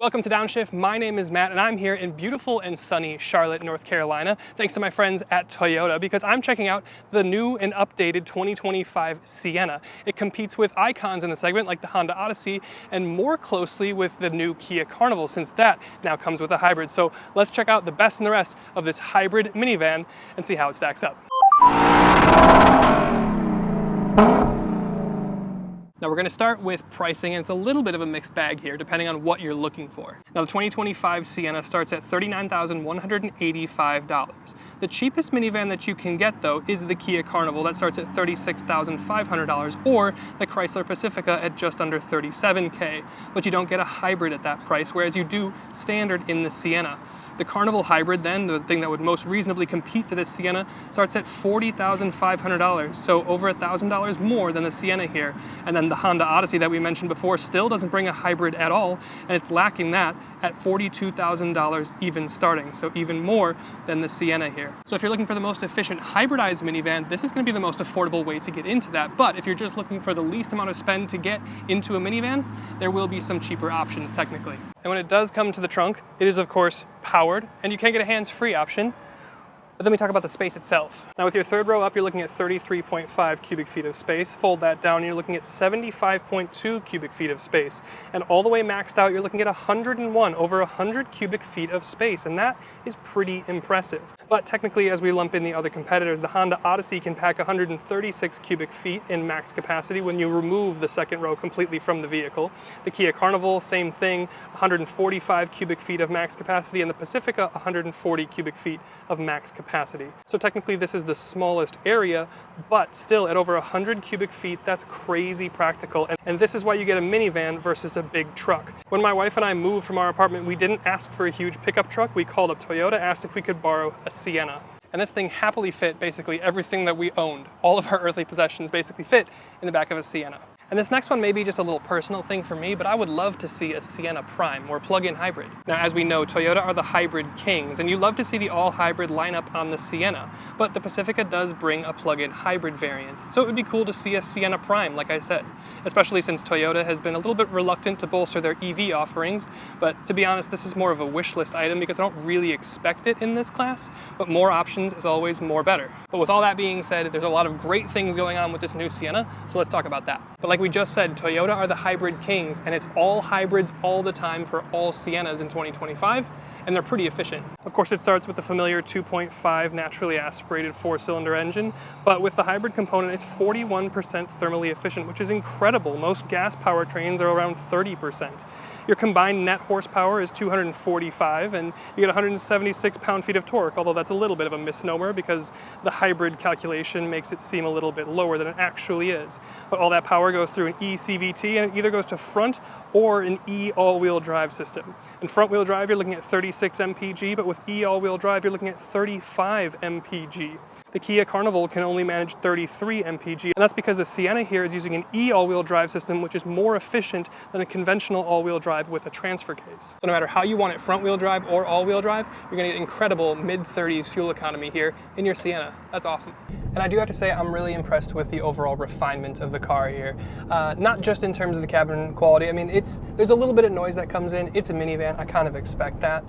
Welcome to Downshift. My name is Matt and I'm here in beautiful and sunny Charlotte, North Carolina, thanks to my friends at Toyota because I'm checking out the new and updated 2025 Sienna. It competes with icons in the segment like the Honda Odyssey and more closely with the new Kia Carnival since that now comes with a hybrid. So let's check out the best and the rest of this hybrid minivan and see how it stacks up. Now we're going to start with pricing, and it's a little bit of a mixed bag here depending on what you're looking for. Now the 2025 Sienna starts at $39,185. The cheapest minivan that you can get though is the Kia Carnival that starts at $36,500 or the Chrysler Pacifica at just under $37K. But you don't get a hybrid at that price, whereas you do standard in the Sienna. The Carnival hybrid then, the thing that would most reasonably compete to this Sienna, starts at $40,500, so over $1,000 more than the Sienna here. And then the Honda Odyssey that we mentioned before still doesn't bring a hybrid at all, and it's lacking that at $42,000 even starting, so even more than the Sienna here. So if you're looking for the most efficient hybridized minivan, this is going to be the most affordable way to get into that. But if you're just looking for the least amount of spend to get into a minivan, there will be some cheaper options technically. And when it does come to the trunk, it is of course powered, and you can get a hands-free option. But then we talk about the space itself. Now with your third row up, you're looking at 33.5 cubic feet of space. Fold that down, you're looking at 75.2 cubic feet of space. And all the way maxed out, you're looking at 101, over 100 cubic feet of space. And that is pretty impressive. But technically, as we lump in the other competitors, the Honda Odyssey can pack 136 cubic feet in max capacity when you remove the second row completely from the vehicle. The Kia Carnival, same thing, 145 cubic feet of max capacity, and the Pacifica, 140 cubic feet of max capacity. So technically this is the smallest area, but still at over 100 cubic feet, that's crazy practical. And this is why you get a minivan versus a big truck. When my wife and I moved from our apartment, we didn't ask for a huge pickup truck. We called up Toyota, asked if we could borrow a Sienna. And this thing happily fit basically everything that we owned. All of our earthly possessions basically fit in the back of a Sienna. And this next one may be just a little personal thing for me, but I would love to see a Sienna Prime or plug-in hybrid. Now, as we know, Toyota are the hybrid kings, and you love to see the all-hybrid lineup on the Sienna, but the Pacifica does bring a plug-in hybrid variant. So it would be cool to see a Sienna Prime, like I said, especially since Toyota has been a little bit reluctant to bolster their EV offerings, but to be honest, this is more of a wish list item because I don't really expect it in this class, but more options is always more better. But with all that being said, there's a lot of great things going on with this new Sienna, so let's talk about that. But like we just said, Toyota are the hybrid kings, and it's all hybrids all the time for all Siennas in 2025, and they're pretty efficient. Of course, it starts with the familiar 2.5 naturally aspirated 4-cylinder engine, but with the hybrid component, it's 41% thermally efficient, which is incredible. Most gas powertrains are around 30%. Your combined net horsepower is 245, and you get 176 pound-feet of torque, although that's a little bit of a misnomer because the hybrid calculation makes it seem a little bit lower than it actually is. But all that power goes through an eCVT, and it either goes to front or an E all-wheel drive system. In front-wheel drive, you're looking at 36 mpg, but with E all-wheel drive, you're looking at 35 mpg. The Kia Carnival can only manage 33 mpg, and that's because the Sienna here is using an E all-wheel drive system, which is more efficient than a conventional all-wheel drive with a transfer case. So no matter how you want it, front-wheel drive or all-wheel drive, you're gonna get incredible mid-30s fuel economy here in your Sienna. That's awesome. And I do have to say, I'm really impressed with the overall refinement of the car here. Not just in terms of the cabin quality. I mean, there's a little bit of noise that comes in. It's a minivan, I kind of expect that.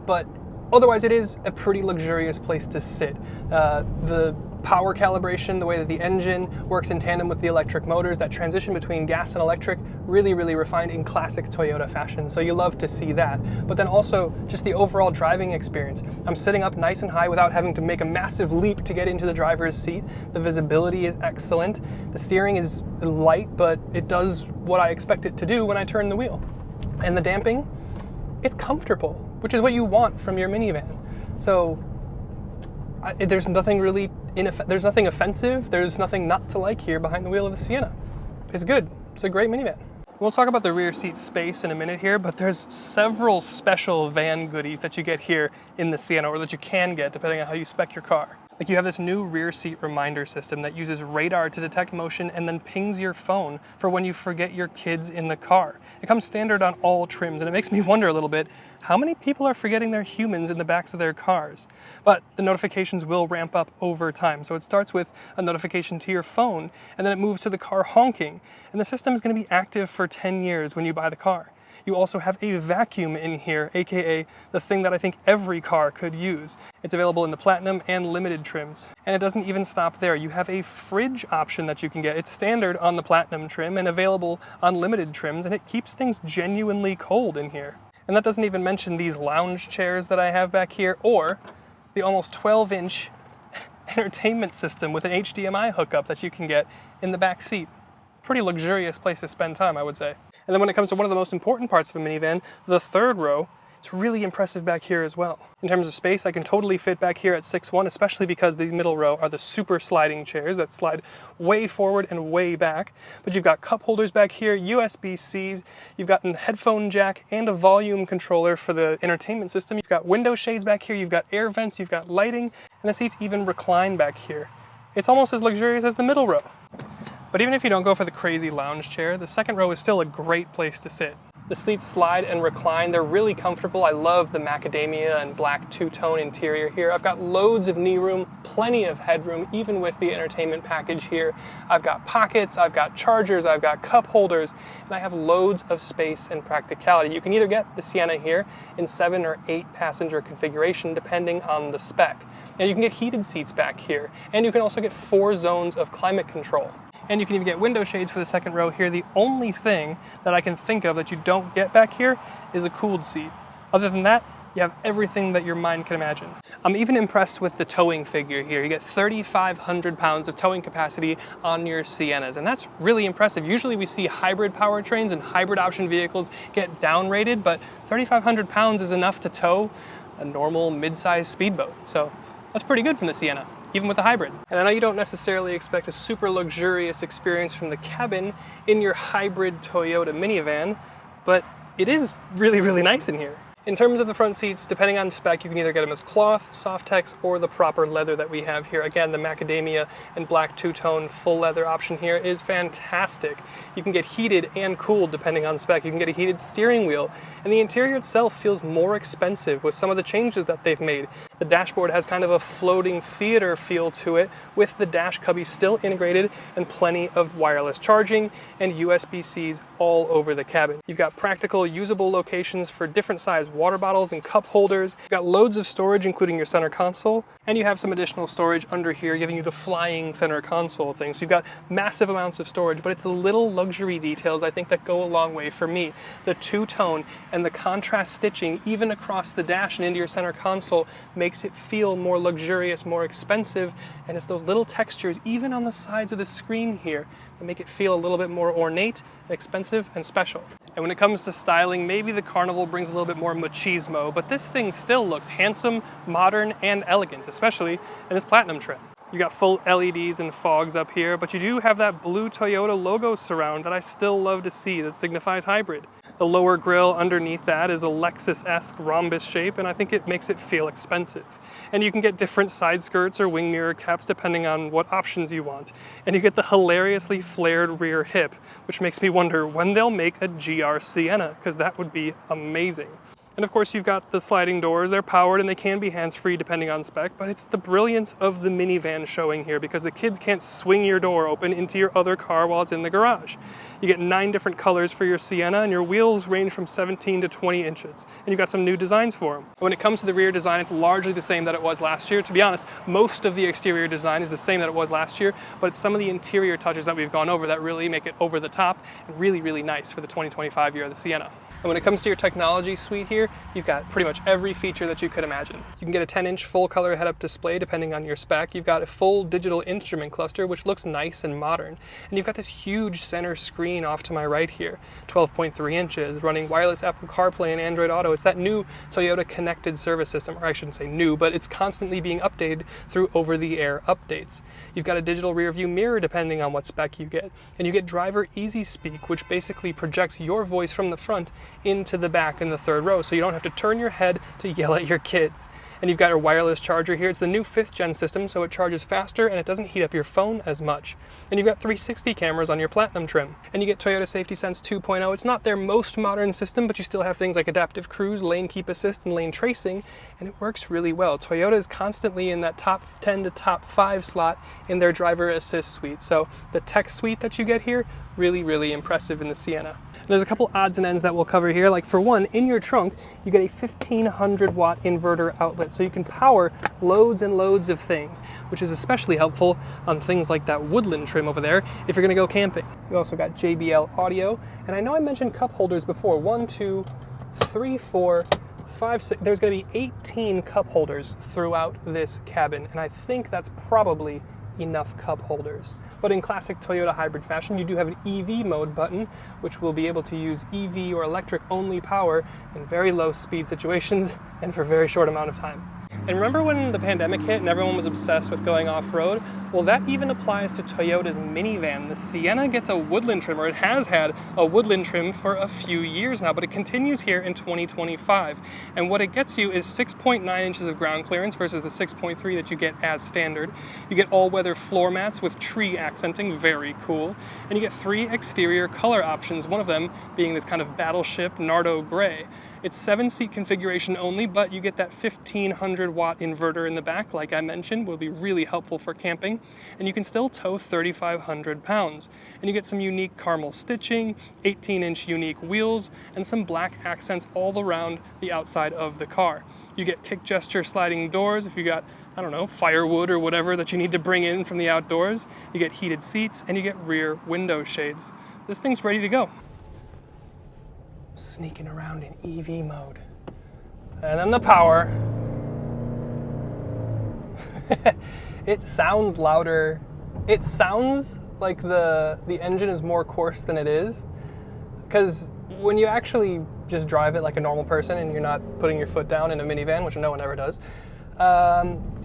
But otherwise, it is a pretty luxurious place to sit. The power calibration, the way that the engine works in tandem with the electric motors, that transition between gas and electric, really, really refined in classic Toyota fashion. So you love to see that. But then also just the overall driving experience. I'm sitting up nice and high without having to make a massive leap to get into the driver's seat. The visibility is excellent. The steering is light, but it does what I expect it to do when I turn the wheel. And the damping, it's comfortable, which is what you want from your minivan. So there's nothing really there's nothing offensive, there's nothing not to like here behind the wheel of the Sienna. It's good, it's a great minivan. We'll talk about the rear seat space in a minute here, but there's several special van goodies that you get here in the Sienna, or that you can get depending on how you spec your car. Like you have this new rear seat reminder system that uses radar to detect motion and then pings your phone for when you forget your kids in the car. It comes standard on all trims, and it makes me wonder a little bit, how many people are forgetting their humans in the backs of their cars? But the notifications will ramp up over time. So it starts with a notification to your phone, and then it moves to the car honking, and the system is going to be active for 10 years when you buy the car. You also have a vacuum in here, aka the thing that I think every car could use. It's available in the Platinum and Limited trims. And it doesn't even stop there. You have a fridge option that you can get. It's standard on the Platinum trim and available on Limited trims, and it keeps things genuinely cold in here. And that doesn't even mention these lounge chairs that I have back here, or the almost 12-inch entertainment system with an HDMI hookup that you can get in the back seat. Pretty luxurious place to spend time, I would say. And then when it comes to one of the most important parts of a minivan, the third row, it's really impressive back here as well. In terms of space, I can totally fit back here at 6'1", especially because these middle row are the super sliding chairs that slide way forward and way back. But you've got cup holders back here, USB-Cs, you've got a headphone jack and a volume controller for the entertainment system. You've got window shades back here, you've got air vents, you've got lighting, and the seats even recline back here. It's almost as luxurious as the middle row. But even if you don't go for the crazy lounge chair, the second row is still a great place to sit. The seats slide and recline. They're really comfortable. I love the macadamia and black two-tone interior here. I've got loads of knee room, plenty of headroom, even with the entertainment package here. I've got pockets, I've got chargers, I've got cup holders, and I have loads of space and practicality. You can either get the Sienna here in 7 or 8 passenger configuration, depending on the spec. And you can get heated seats back here, and you can also get 4 zones of climate control. And you can even get window shades for the second row here. The only thing that I can think of that you don't get back here is a cooled seat. Other than that, you have everything that your mind can imagine. I'm even impressed with the towing figure here. You get 3,500 pounds of towing capacity on your Siennas, and that's really impressive. Usually we see hybrid powertrains and hybrid option vehicles get downrated, but 3,500 pounds is enough to tow a normal mid-sized speedboat. So that's pretty good from the Sienna, even with the hybrid. And I know you don't necessarily expect a super luxurious experience from the cabin in your hybrid Toyota minivan, but it is really, really nice in here. In terms of the front seats, depending on spec, you can either get them as cloth, Softex, or the proper leather that we have here. Again, the macadamia and black two-tone full leather option here is fantastic. You can get heated and cooled depending on spec. You can get a heated steering wheel, and the interior itself feels more expensive with some of the changes that they've made. The dashboard has kind of a floating theater feel to it, with the dash cubby still integrated and plenty of wireless charging and USB-Cs all over the cabin. You've got practical, usable locations for different size water bottles and cup holders. You've got loads of storage, including your center console, and you have some additional storage under here, giving you the flying center console thing. So you've got massive amounts of storage, but it's the little luxury details I think that go a long way for me. The two-tone and the contrast stitching, even across the dash and into your center console, makes it feel more luxurious, more expensive, and it's those little textures, even on the sides of the screen here, that make it feel a little bit more ornate, expensive, and special. And when it comes to styling, maybe the Carnival brings a little bit more machismo, but this thing still looks handsome, modern, and elegant, especially in this Platinum trim. You got full LEDs and fogs up here, but you do have that blue Toyota logo surround that I still love to see that signifies hybrid. The lower grille underneath that is a Lexus-esque rhombus shape, and I think it makes it feel expensive. And you can get different side skirts or wing mirror caps depending on what options you want. And you get the hilariously flared rear hip, which makes me wonder when they'll make a GR Sienna, because that would be amazing. And of course you've got the sliding doors. They're powered and they can be hands-free depending on spec, but it's the brilliance of the minivan showing here, because the kids can't swing your door open into your other car while it's in the garage. You get 9 different colors for your Sienna, and your wheels range from 17 to 20 inches. And you've got some new designs for them. When it comes to the rear design, it's largely the same that it was last year. To be honest, most of the exterior design is the same that it was last year, but it's some of the interior touches that we've gone over that really make it over the top and really, really nice for the 2025 year of the Sienna. And when it comes to your technology suite here, you've got pretty much every feature that you could imagine. You can get a 10-inch full-color head-up display depending on your spec. You've got a full digital instrument cluster, which looks nice and modern. And you've got this huge center screen off to my right here, 12.3 inches, running wireless Apple CarPlay and Android Auto. It's that new Toyota connected service system, or I shouldn't say new, but it's constantly being updated through over-the-air updates. You've got a digital rear-view mirror depending on what spec you get. And you get driver easy speak, which basically projects your voice from the front into the back in the third row, so you don't have to turn your head to yell at your kids. And you've got your wireless charger here. It's the new 5th gen system, so it charges faster and it doesn't heat up your phone as much. And you've got 360 cameras on your Platinum trim. And you get Toyota Safety Sense 2.0. It's not their most modern system, but you still have things like adaptive cruise, lane keep assist, and lane tracing, and it works really well. Toyota is constantly in that top 10 to top 5 slot in their driver assist suite. So the tech suite that you get here, Really, really impressive in the Sienna. There's a couple odds and ends that we'll cover here. Like for one, in your trunk, you get a 1500 watt inverter outlet, so you can power loads and loads of things, which is especially helpful on things like that Woodland trim over there if you're gonna go camping. You also got JBL audio, and I know I mentioned cup holders before. 1, 2, 3, 4, 5, 6. There's gonna be 18 cup holders throughout this cabin, and I think that's probably enough cup holders. But in classic Toyota hybrid fashion, you do have an EV mode button, which will be able to use EV or electric only power in very low speed situations and for a very short amount of time. And remember when the pandemic hit and everyone was obsessed with going off-road? Well, that even applies to Toyota's minivan. The Sienna gets a Woodland trim, or it has had a Woodland trim for a few years now, but it continues here in 2025. And what it gets you is 6.9 inches of ground clearance versus the 6.3 that you get as standard. You get all-weather floor mats with tree accenting, very cool. And you get 3 exterior color options, one of them being this kind of battleship Nardo gray. It's 7-seat configuration only, but you get that 1500 watt inverter in the back, like I mentioned, will be really helpful for camping. And you can still tow 3,500 pounds. And you get some unique caramel stitching, 18-inch unique wheels, and some black accents all around the outside of the car. You get kick gesture sliding doors if you got, I don't know, firewood or whatever that you need to bring in from the outdoors. You get heated seats, and you get rear window shades. This thing's ready to go. Sneaking around in EV mode. And then the power. It sounds louder. It sounds like the engine is more coarse than it is. Because when you actually just drive it like a normal person and you're not putting your foot down in a minivan, which no one ever does,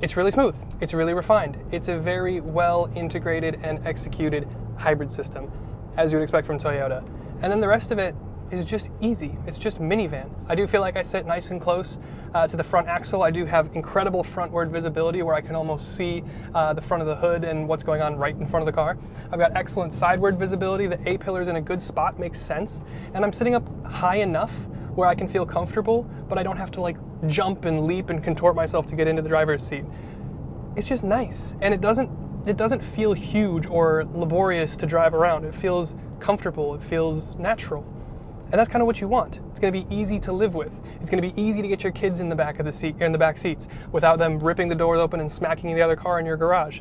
it's really smooth. It's really refined. It's a very well integrated and executed hybrid system, as you would expect from Toyota. And then the rest of it is just easy. It's just minivan. I do feel like I sit nice and close to the front axle. I do have incredible frontward visibility where I can almost see the front of the hood and what's going on right in front of the car. I've got excellent sideward visibility. The A-pillar's in a good spot, makes sense. And I'm sitting up high enough where I can feel comfortable, but I don't have to like jump and leap and contort myself to get into the driver's seat. It's just nice. And it doesn't feel huge or laborious to drive around. It feels comfortable. It feels natural. And that's kind of what you want. It's going to be easy to live with. It's going to be easy to get your kids in the back of the seat, in the back seats, without them ripping the doors open and smacking the other car in your garage.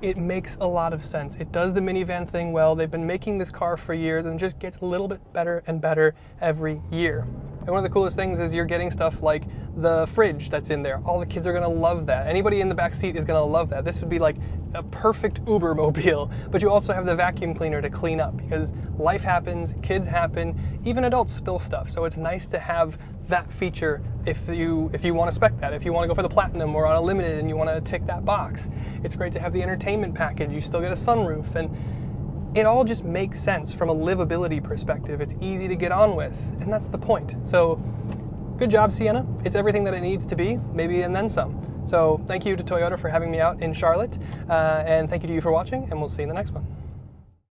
It makes a lot of sense. It does the minivan thing well. They've been making this car for years and it just gets a little bit better and better every year. And one of the coolest things is you're getting stuff like the fridge that's in there. All the kids are gonna love that. Anybody in the back seat is gonna love that. This would be like a perfect Uber mobile, but you also have the vacuum cleaner to clean up because life happens, kids happen, even adults spill stuff. So it's nice to have that feature if you want to spec that. If you want to go for the Platinum or on a Limited and you want to tick that box. It's great to have the entertainment package. You still get a sunroof, and it all just makes sense from a livability perspective. It's easy to get on with, and that's the point. So good job, Sienna. It's everything that it needs to be, maybe and then some. So thank you to Toyota for having me out in Charlotte, and thank you to you for watching, and we'll see you in the next one.